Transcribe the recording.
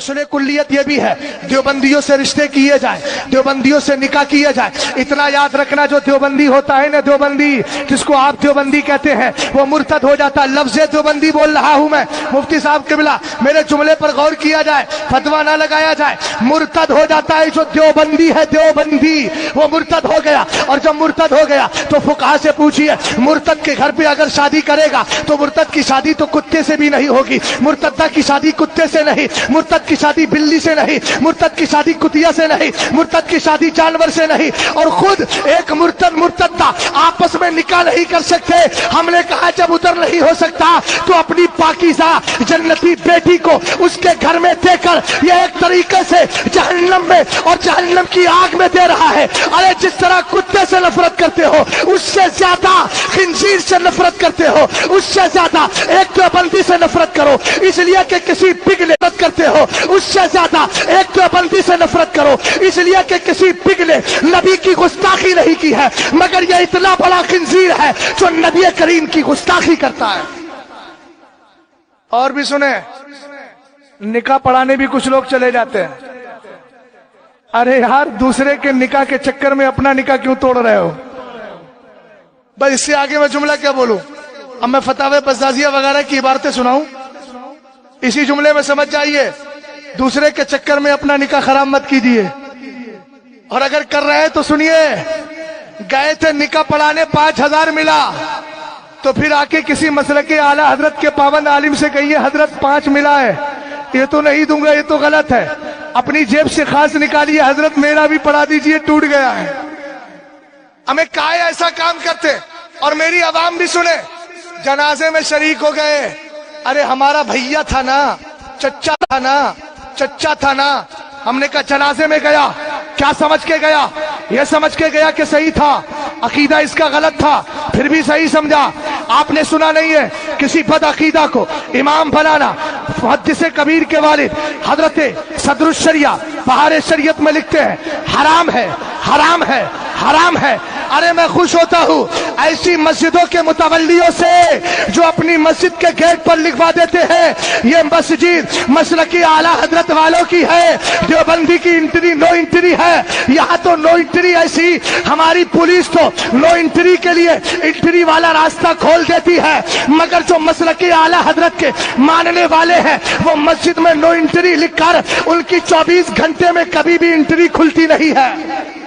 सुने कुल्लियत ये भी है, देवबंदियों से रिश्ते किए जाए, देवबंदियों से निकाह किए जाए। इतना याद रखना, जो देवबंदी होता है ना, देवबंदी जिसको आप देवबंदी कहते हैं, वो मुर्तद हो जाता है। लफ्ज़ देवबंदी बोल रहा हूं मैं। मुफ्ती साहब क़िबला, मेरे जुमले पर गौर किया जाए, फतवा ना लगाया जाए। मुर्तद हो जाता है जो देवबंदी है, देवबंदी वो मुर्तद हो गया। और जब मुर्तद हो गया तो फुक़हा से पूछिए, मुर्तद के घर पे अगर शादी करेगा तो मुर्तद की शादी तो कुत्ते से भी नहीं होगी, मुर्तदा की शादी कुत्ते से नहीं, मुर्तद की शादी बिल्ली से नहीं, मुर्तद की शादी कुतिया से नहीं, मुर्तद की शादी जानवर से नहीं। और खुद एक मुर्तद मुर्तदा आपस में निकाह नहीं कर सकते। हमने कहा जब उधर नहीं हो सकता तो अपनी पाकीज़ा जन्नती बेटी को उसके घर में देकर यह एक तरीके से जहन्नम में और जहन्नम की आग में दे रहा है। अरे जिस तरह कुत्ते से नफरत करते हो, उससे ज्यादा खिंजीर से नफरत करते हो, उससे ज्यादा एक देवबंदी से नफरत करो। इसलिए कि किसी पिघले करते हो, उससे ज्यादा एक देवबंदी से नफरत करो। इसलिए कि किसी पिघले नबी की गुस्ताखी नहीं की है, मगर यह इतना बड़ा खिंजीर है जो नबी करीम की गुस्ताखी करता है। और भी सुने, निकाह पढ़ाने भी कुछ लोग चले जाते हैं। अरे यार, दूसरे के निकाह के चक्कर में अपना निकाह क्यों तोड़ रहे हो? बस इससे आगे मैं जुमला क्या बोलूं? अब मैं फतावे बज़ाज़िया वगैरह की इबारतें सुनाऊं? इसी जुमले में समझ जाइए, दूसरे के चक्कर में अपना निकाह खराब मत कीजिए। और अगर कर रहे हैं तो सुनिए, गए थे निकाह पढ़ाने, 5,000 मिला, तो फिर आके किसी मसलक के आला हजरत के पाबंद आलिम से कहिए, हजरत 5 मिला है, ये तो नहीं दूंगा, ये तो गलत है। अपनी जेब से खास निकालिए, हजरत मेरा भी पढ़ा दीजिए, टूट गया है। हमें काहे ऐसा काम करते? और मेरी आवाम भी सुने, जनाजे में शरीक हो गए, अरे हमारा भैया था ना, चच्चा था ना, चच्चा था ना। हमने कहा जनाजे में गया, क्या समझ के गया? यह समझ के गया कि सही था, अकीदा इसका गलत था, फिर भी सही समझा। आपने सुना नहीं है किसी बद अकीदा को इमाम बनाना? मुहद्दिस कबीर के वालिद हजरत सदरुश शरिया बहार शरीयत में लिखते हैं, हराम है, हराम है, हराम है। अरे मैं खुश होता हूँ ऐसी मस्जिदों के मुतवल्लियों से जो अपनी मस्जिद के गेट पर लिखवा देते हैं, ये मस्जिद मसलकी आला हजरत वालों की है, देवबंदी की एंट्री नो एंट्री है। यहाँ तो नो एंट्री, ऐसी हमारी पुलिस तो नो एंट्री के लिए एंट्री वाला रास्ता खोल देती है, मगर जो मसलकी आला हजरत के मानने वाले हैं वो मस्जिद में नो एंट्री लिखकर उनकी 24 घंटे में कभी भी एंट्री खुलती नहीं है।